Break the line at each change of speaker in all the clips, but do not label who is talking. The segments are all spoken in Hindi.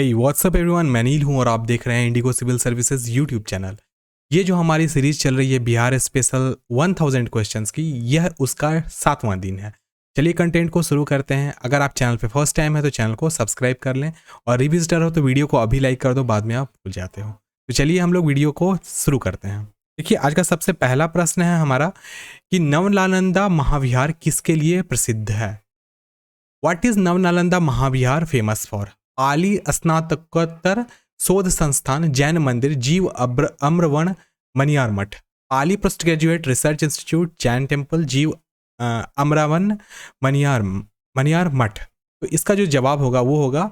हे व्हाट्सअप एवरीवन, मैं नील हूँ और आप देख रहे हैं Indigo civil services YouTube channel. ये जो हमारी सीरीज चल रही है बिहार स्पेशल 1000 क्वेश्चंस की, यह उसका 7वां दिन है। चलिए कंटेंट को शुरू करते हैं। अगर आप चैनल पे फर्स्ट टाइम है तो चैनल को सब्सक्राइब कर लें और रिविजिटर हो तो वीडियो को अभी लाइक कर दो, बाद में आप भूल जाते हो। तो चलिए हम लोग वीडियो को शुरू करते हैं। देखिए, आज का सबसे पहला प्रश्न है हमारा कि नवनालंदा महाविहार किसके लिए प्रसिद्ध है। What is Nava Nalanda Mahavihara famous for. Pali स्नातकोत्तर शोध संस्थान, जैन मंदिर, जीव अम्रवण, मनियार मठ। Pali post graduate research institute, Jain temple, जीव अमरावन, मनियार मठ। तो इसका जो जवाब होगा वो होगा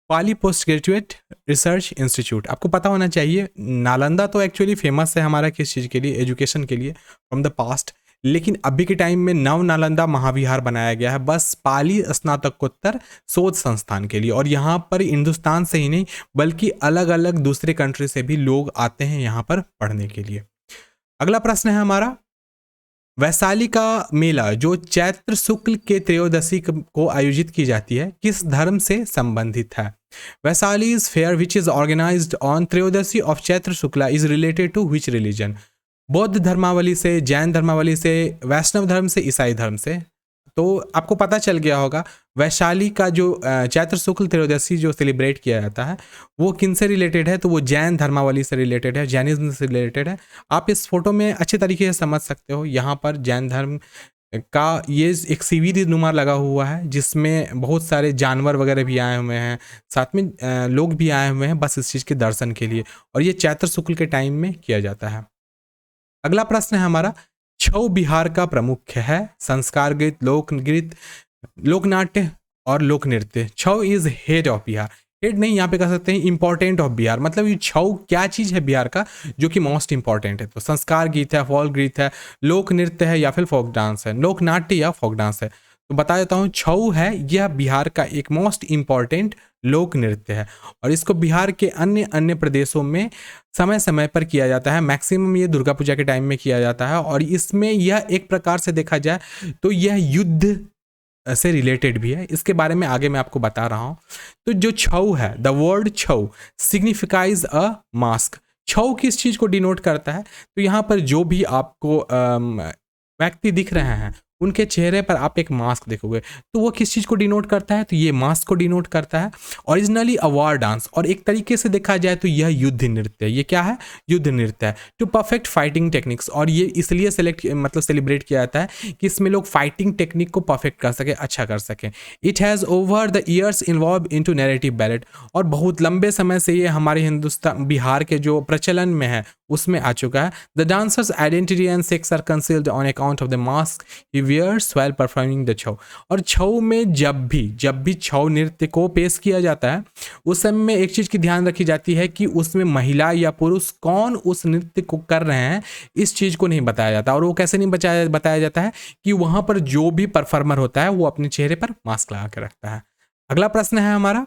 पाली पोस्ट ग्रेजुएट रिसर्च इंस्टीट्यूट। आपको पता होना चाहिए नालंदा तो एक्चुअली फेमस है हमारा किस चीज़ के लिए, एजुकेशन के लिए फ्रॉम द पास्ट, लेकिन अभी के टाइम में नव नालंदा महाविहार बनाया गया है बस पाली स्नातकोत्तर शोध संस्थान के लिए। और यहाँ पर हिंदुस्तान से ही नहीं बल्कि अलग अलग दूसरे कंट्री से भी लोग आते हैं यहाँ पर पढ़ने के लिए। अगला प्रश्न है हमारा, वैशाली का मेला जो चैत्र शुक्ल के त्रयोदशी को आयोजित की जाती है किस धर्म से संबंधित है। Vaishali is fair which is organised on Trayodashi of Chaitra Shukla is related to which religion. बौद्ध धर्मावली से, जैन धर्मावली से, वैष्णव धर्म से, ईसाई धर्म से। तो आपको पता चल गया होगा वैशाली का जो चैत्र शुक्ल त्रयोदशी जो सेलिब्रेट किया जाता है वो किन से रिलेटेड है, तो वो जैन धर्मावली से रिलेटेड है, जैनिज्म से रिलेटेड है। आप इस फोटो में अच्छे तरीके से समझ सकते हो। यहाँ पर जैन धर्म का ये एक सीवीड नुमा लगा हुआ है जिसमें बहुत सारे जानवर वगैरह भी आए हुए हैं, साथ में लोग भी आए हुए हैं बस इस चीज़ के दर्शन के लिए, और ये चैत्र शुक्ल के टाइम में किया जाता है। अगला प्रश्न है हमारा, छऊ बिहार का प्रमुख है। संस्कार गीत, लोकगीत, लोकनाट्य और लोक नृत्य। Chhau is head of Bihar. Head नहीं, यहाँ पे कह सकते हैं इंपॉर्टेंट ऑफ बिहार, मतलब ये छऊ क्या चीज़ है बिहार का जो कि मोस्ट इंपॉर्टेंट है। तो संस्कार गीत है, फोक गीत है, लोक नृत्य है या फिर फोक डांस है, लोकनाट्य या फोक डांस है। तो बता देता हूँ, छऊ है यह बिहार का एक मोस्ट इंपॉर्टेंट लोक नृत्य है और इसको बिहार के अन्य अन्य प्रदेशों में समय समय पर किया जाता है। मैक्सिमम ये दुर्गा पूजा के टाइम में किया जाता है और इसमें यह एक प्रकार से देखा जाए तो यह युद्ध से रिलेटेड भी है। इसके बारे में आगे मैं आपको बता रहा हूँ। तो जो छऊ है, the word Chhau signifies a mask. Chhau किस चीज़ को डिनोट करता है, तो यहाँ पर जो भी आपको व्यक्ति दिख रहे हैं उनके चेहरे पर आप एक मास्क देखोगे तो वो किस चीज़ को डिनोट करता है, तो ये मास्क को डिनोट करता है। ओरिजिनली अ वॉर डांस, और एक तरीके से देखा जाए तो यह युद्ध नृत्य है। ये क्या है, युद्ध नृत्य है। टू परफेक्ट फाइटिंग टेक्निक्स, और ये इसलिए सेलिब्रेट किया जाता है कि इसमें लोग फाइटिंग टेक्निक को परफेक्ट कर सके, अच्छा कर सकें। It has over the years involve in to narrative ballet, और बहुत लंबे समय से ये हमारे हिंदुस्तान बिहार के जो प्रचलन में है उसमें आ चुका है। The dancer's identity and sex are concealed on account of the mask he wears while performing the Chhau. और छऊ में जब भी छऊ नृत्य को पेश किया जाता है उस समय में एक चीज़ की ध्यान रखी जाती है कि उसमें महिला या पुरुष कौन उस नृत्य को कर रहे हैं इस चीज़ को नहीं बताया जाता। और वो कैसे नहीं बताया जाता है कि वहाँ पर जो भी परफॉर्मर होता है वो अपने चेहरे पर मास्क लगा के रखता है। अगला प्रश्न है हमारा,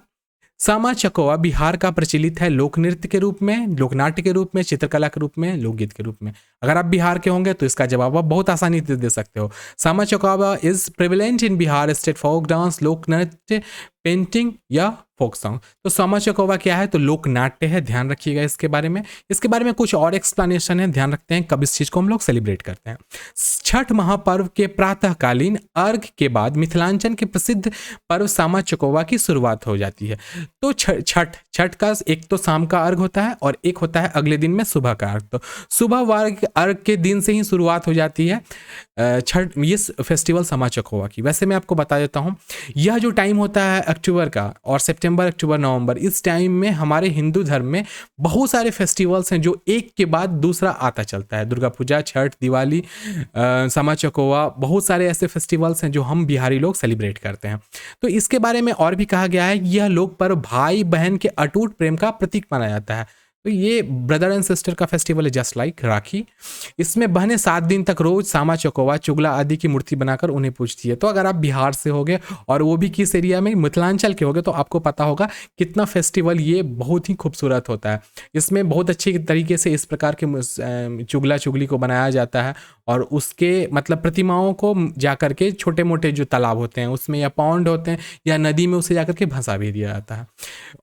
सामा चकवा बिहार का प्रचलित है लोक नृत्य के रूप में, लोकनाट्य के रूप में, चित्रकला के रूप में, लोकगीत के रूप में। अगर आप बिहार के होंगे तो इसका जवाब आप बहुत आसानी से दे सकते हो। Sama Chakeva is prevalent in Bihar state folk dance, लोक नृत्य, पेंटिंग या फोक सॉन्ग। तो सामा चकवा क्या है, तो लोक नाट्य है, ध्यान रखिएगा इसके बारे में। इसके बारे में कुछ और एक्सप्लेनेशन है, ध्यान रखते हैं कब इस चीज़ को हम लोग सेलिब्रेट करते हैं। छठ महापर्व के प्रातःकालीन अर्घ के बाद मिथिलांचल के प्रसिद्ध पर्व सामा चकवा की शुरुआत हो जाती है। तो छठ का एक तो शाम का अर्घ होता है और एक होता है अगले दिन में सुबह का अर्घ। तो सुबह अर्घ के दिन से ही शुरुआत हो जाती है छठ ये फेस्टिवल सामा चकवा की। वैसे मैं आपको बता देता हूँ, यह जो टाइम होता है अक्टूबर का और सितंबर, अक्टूबर, नवंबर, इस टाइम में हमारे हिंदू धर्म में बहुत सारे फेस्टिवल्स हैं जो एक के बाद दूसरा आता चलता है। दुर्गा पूजा, छठ, दिवाली, सामा चकवा, बहुत सारे ऐसे फेस्टिवल्स हैं जो हम बिहारी लोग सेलिब्रेट करते हैं। तो इसके बारे में और भी कहा गया है, यह लोक पर्व भाई बहन के अटूट प्रेम का प्रतीक माना जाता है। तो ये ब्रदर एंड सिस्टर का फेस्टिवल है, जस्ट लाइक राखी। इसमें बहनें 7 दिन तक रोज सामा चौकवा चुगला आदि की मूर्ति बनाकर उन्हें पूजती है। तो अगर आप बिहार से होगे और वो भी किस एरिया में, मिथिलांचल के होगे, तो आपको पता होगा कितना फेस्टिवल ये बहुत ही खूबसूरत होता है। इसमें बहुत अच्छे तरीके से इस प्रकार के चुगला चुगली को बनाया जाता है और उसके मतलब प्रतिमाओं को जा कर के छोटे मोटे जो तालाब होते हैं उसमें या पौंड होते हैं या नदी में उसे जा कर के भंसा भी दिया जाता है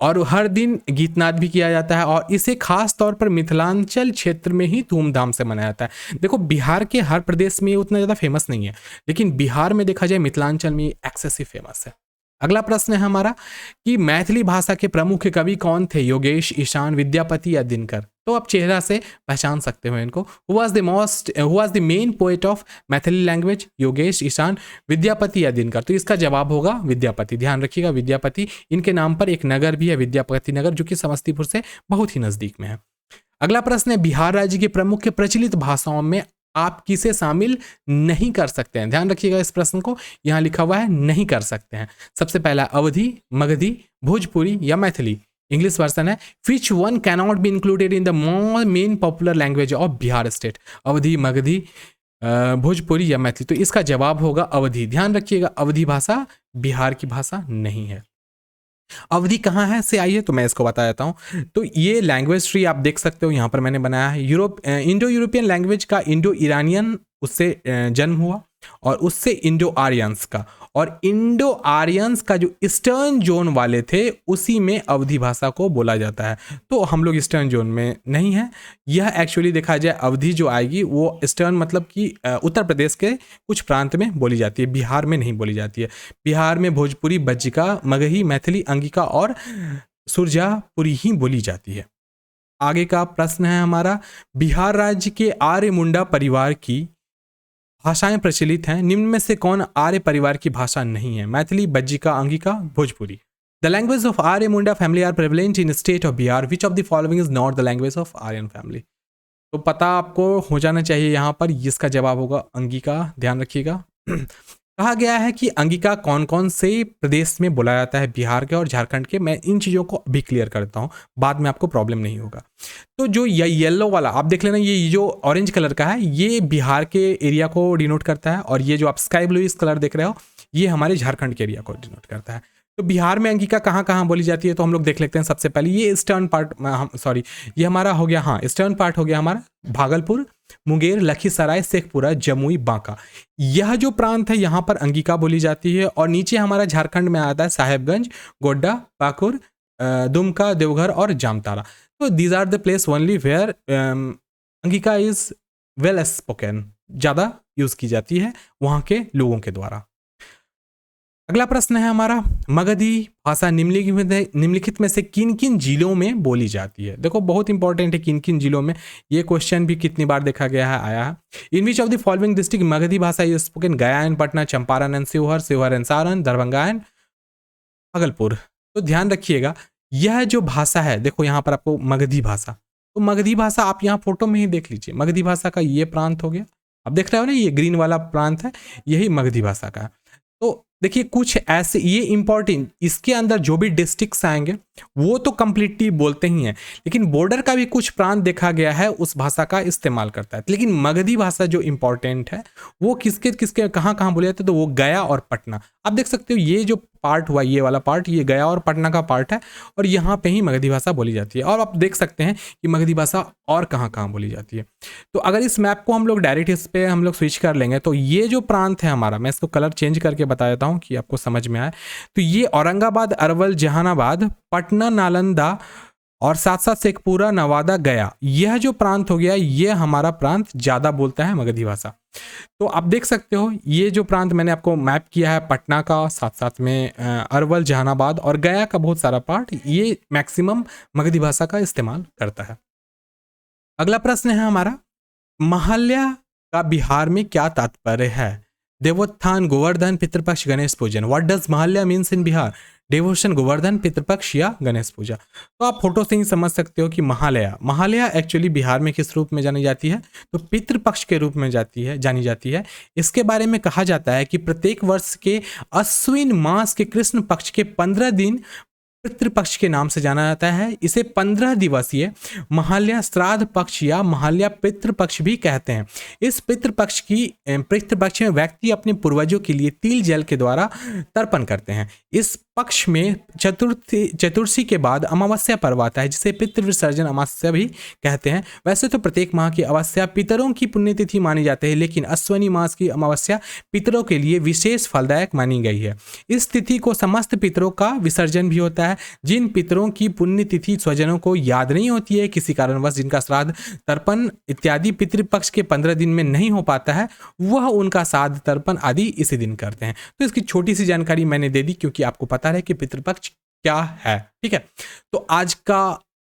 और हर दिन गीतनाद भी किया जाता है और इसे खास तौर पर मिथिलांचल क्षेत्र में ही धूमधाम से मनाया जाता है। देखो बिहार के हर प्रदेश में ये उतना ज़्यादा फेमस नहीं है, लेकिन बिहार में देखा जाए मिथिलांचल में एक्सेसिव फेमस है। अगला प्रश्न है हमारा कि मैथिली भाषा के प्रमुख कवि कौन थे? योगेश, ईशान, विद्यापति या दिनकर? तो आप चेहरा से पहचान सकते हो इनको। Who was the main poet of Maithili language? Yogesh, Ishan, Vidyapati या दिनकर? तो इसका जवाब होगा विद्यापति। ध्यान रखिएगा विद्यापति। इनके नाम पर एक नगर भी है विद्यापति नगर, जो कि समस्तीपुर से बहुत ही नजदीक में है। अगला प्रश्न है बिहार राज्य के प्रमुख प्रचलित भाषाओं में आप किसे शामिल नहीं कर सकते हैं? ध्यान रखिएगा इस प्रश्न को, यहां लिखा हुआ है नहीं कर सकते हैं। सबसे पहला अवधी, मगधी, भोजपुरी या मैथिली। इंग्लिश वर्जन है which one cannot be included in the main popular language of Bihar state? Awadhi, Magadhi, Bhojpuri या मैथिली? तो इसका जवाब होगा अवधी। ध्यान रखिएगा अवधी भाषा बिहार की भाषा नहीं है। अवधि कहाँ है से आई है तो मैं इसको बता देता हूँ। तो ये लैंग्वेज ट्री आप देख सकते हो यहाँ पर मैंने बनाया है। इंडो यूरोपियन लैंग्वेज का इंडो ईरानियन उससे जन्म हुआ और उससे इंडो आर्यंस का, और इंडो आर्यंस का जो ईस्टर्न जोन वाले थे उसी में अवधी भाषा को बोला जाता है। तो हम लोग ईस्टर्न जोन में नहीं है। यह एक्चुअली देखा जाए अवधी जो आएगी वो ईस्टर्न मतलब कि उत्तर प्रदेश के कुछ प्रांत में बोली जाती है, बिहार में नहीं बोली जाती है। बिहार में भोजपुरी, बज्जिका, मगही, मैथिली, अंगिका और सुरजापुरी ही बोली जाती है। आगे का प्रश्न है हमारा बिहार राज्य के आर्य मुंडा परिवार की भाषाएं प्रचलित हैं, निम्न में से कौन आर्य परिवार की भाषा नहीं है? Maithili, Bajjika, Angika, Bhojpuri. The language of Arya Munda family are prevalent in state of Bihar, which of the following is not the language of Aryan family? तो पता आपको हो जाना चाहिए यहाँ पर, इसका जवाब होगा अंगिका। ध्यान रखिएगा कहा गया है कि अंगिका कौन कौन से प्रदेश में बोला जाता है बिहार के और झारखंड के। मैं इन चीज़ों को अभी क्लियर करता हूँ, बाद में आपको प्रॉब्लम नहीं होगा। तो जो ये येलो वाला आप देख लेना, ये जो ऑरेंज कलर का है ये बिहार के एरिया को डिनोट करता है, और ये जो आप स्काई ब्लू इस कलर देख रहे हो ये हमारे झारखंड के एरिया को डिनोट करता है। तो बिहार में अंगिका कहाँ कहाँ बोली जाती है तो हम लोग देख लेते हैं। सबसे पहले ये ईस्टर्न पार्ट, सॉरी ये हमारा हो गया, हाँ ईस्टर्न पार्ट हो गया हमारा भागलपुर, मुंगेर, लखीसराय, शेखपुरा, जमुई, बांका। यह जो प्रांत है यहाँ पर अंगिका बोली जाती है। और नीचे हमारा झारखंड में आता है साहेबगंज, गोड्डा, पाकुर, दुमका, देवघर और जामताड़ा। तो these are the place only where Angika is well spoken, ज़्यादा यूज़ की जाती है वहाँ के लोगों के द्वारा। अगला प्रश्न है हमारा मगधी भाषा निम्नलिखित में से किन किन जिलों में बोली जाती है? देखो बहुत इंपॉर्टेंट है किन किन जिलों में, ये क्वेश्चन भी कितनी बार देखा गया है, आया है। In which of the following district Magadhi भाषा is spoken? Gaya and Patna, Champaran and Sheohar, Sheohar and Saran, Darbhanga and Bhagalpur. तो ध्यान रखिएगा यह जो भाषा है, देखो यहाँ पर आपको मगधी भाषा, तो मगधी भाषा आप यहाँ फोटो में ही देख लीजिए। मगधी भाषा का ये प्रांत हो गया, आप देख रहे हो ना ये ग्रीन वाला प्रांत है, यही मगधी भाषा का है। तो देखिए कुछ ऐसे ये इंपॉर्टेंट, इसके अंदर जो भी डिस्ट्रिक्ट्स आएंगे वो तो कंप्लीटली बोलते ही हैं, लेकिन बॉर्डर का भी कुछ प्रांत देखा गया है उस भाषा का इस्तेमाल करता है। लेकिन मगधी भाषा जो इंपॉर्टेंट है वो किसके किसके कहाँ कहाँ बोले जाते हैं, तो वो गया और पटना। आप देख सकते हो ये जो पार्ट हुआ, ये वाला पार्ट, ये गया और पटना का पार्ट है, और यहाँ पे ही मगधी भाषा बोली जाती है। और आप देख सकते हैं कि मगधी भाषा और कहाँ कहाँ बोली जाती है। तो अगर इस मैप को हम लोग डायरेक्ट इस पर हम लोग स्विच कर लेंगे तो ये जो प्रांत है हमारा, मैं इसको कलर चेंज करके बता देता हूँ कि आपको समझ में आए। तो ये औरंगाबाद, अरवल, जहानाबाद, पटना, नालंदा और साथ साथ शेखपुरा, नवादा, गया, यह जो प्रांत हो गया ये हमारा प्रांत ज़्यादा बोलता है मगधी भाषा। तो आप देख सकते हो ये जो प्रांत मैंने आपको मैप किया है, पटना का, साथ साथ में अरवल, जहानाबाद और गया का बहुत सारा पार्ट, ये मैक्सिमम मगधी भाषा का इस्तेमाल करता है। अगला प्रश्न है हमारा महालया का बिहार में क्या तात्पर्य है? देवोत्थान, गोवर्धन, पितृपक्ष, गणेश पूजन। What does Mahalaya means in Bihar? Devotion, Govardhan, Pitrupaksha या गणेश पूजा। तो आप फोटो से ही समझ सकते हो कि महालया एक्चुअली बिहार में किस रूप में जानी जाती है, तो पितृपक्ष के रूप में जानी जाती है। इसके बारे में कहा जाता है कि प्रत्येक वर्ष के अश्विन मास के कृष्ण पक्ष के 15 दिन पितृपक्ष के नाम से जाना जाता है। इसे 15 दिवसीय महालया श्राद्ध पक्ष या महालया पितृपक्ष भी कहते हैं। इस पितृपक्ष में व्यक्ति अपने पूर्वजों के लिए तिल जल के द्वारा तर्पण करते हैं। इस पक्ष में चतुर्थी के बाद अमावस्या पर्व आता है, जिसे पितृ विसर्जन अमावस्या भी कहते हैं। वैसे तो प्रत्येक माह की अमावस्या पितरों की पुण्यतिथि मानी जाती है, लेकिन अश्विनी मास की अमावस्या पितरों के लिए विशेष फलदायक मानी गई है। इस तिथि को समस्त पितरों का विसर्जन भी होता है। जिन पितरों की पुण्यतिथि स्वजनों को याद नहीं होती है, किसी कारणवश जिनका श्राद्ध तर्पण इत्यादि पितृपक्ष के 15 दिन में नहीं हो पाता है, वह उनका श्राद्ध तर्पण आदि इसी दिन करते हैं। तो इसकी छोटी सी जानकारी मैंने दे दी, क्योंकि आपको पता है कि पितृपक्ष क्या है। ठीक है, तो आज का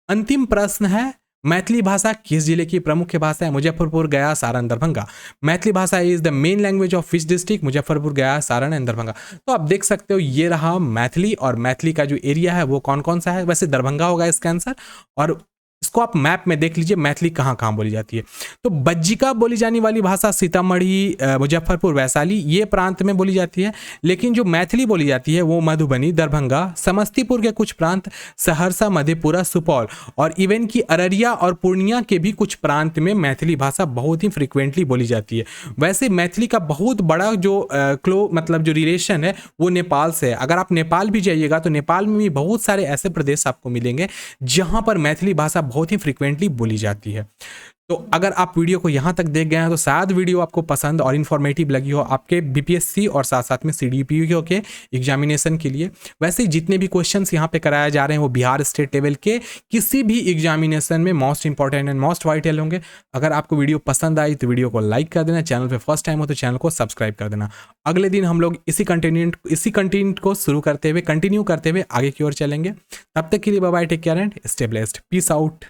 अंतिम प्रश्न है, मैथिली भाषा किस जिले की प्रमुख भाषा है? मुजफ्फरपुर, गया, सारण, दरभंगा। मैथिली भाषा is the main language of which district? Muzaffarpur, गया, सारण एंड दरभंगा। तो आप देख सकते हो ये रहा मैथिली, और मैथिली का जो एरिया है वो कौन कौन सा है? वैसे दरभंगा होगा इसका आंसर, और इसको आप मैप में देख लीजिए मैथिली कहाँ कहाँ बोली जाती है। तो बज्जिका बोली जाने वाली भाषा सीतामढ़ी, मुजफ्फरपुर, वैशाली ये प्रांत में बोली जाती है, लेकिन जो मैथिली बोली जाती है वो मधुबनी, दरभंगा, समस्तीपुर के कुछ प्रांत, सहरसा, मधेपुरा, सुपौल और इवन की अररिया और पूर्णिया के भी कुछ प्रांत में मैथिली भाषा बहुत ही फ्रिक्वेंटली बोली जाती है। वैसे मैथिली का बहुत बड़ा जो मतलब जो रिलेशन है वो नेपाल से है। अगर आप नेपाल भी जाइएगा तो नेपाल में भी बहुत सारे ऐसे प्रदेश आपको मिलेंगे जहाँ पर मैथिली भाषा बहुत ही फ्रीक्वेंटली बोली जाती है। तो अगर आप वीडियो को यहाँ तक देख गए हैं तो शायद वीडियो आपको पसंद और इन्फॉर्मेटिव लगी हो आपके बीपीएससी और साथ साथ में सीडीपीओ के एग्जामिनेशन के लिए। वैसे ही जितने भी क्वेश्चंस यहाँ पे कराए जा रहे हैं वो बिहार स्टेट लेवल के किसी भी एग्जामिनेशन में most important and most vital होंगे। अगर आपको वीडियो पसंद आई तो वीडियो को लाइक कर देना, चैनल पर फर्स्ट टाइम हो तो चैनल को सब्सक्राइब कर देना। अगले दिन हम लोग इसी कंटेंट को कंटिन्यू करते हुए आगे की ओर चलेंगे। तब तक के लिए bye bye, take care and stay blessed, peace out.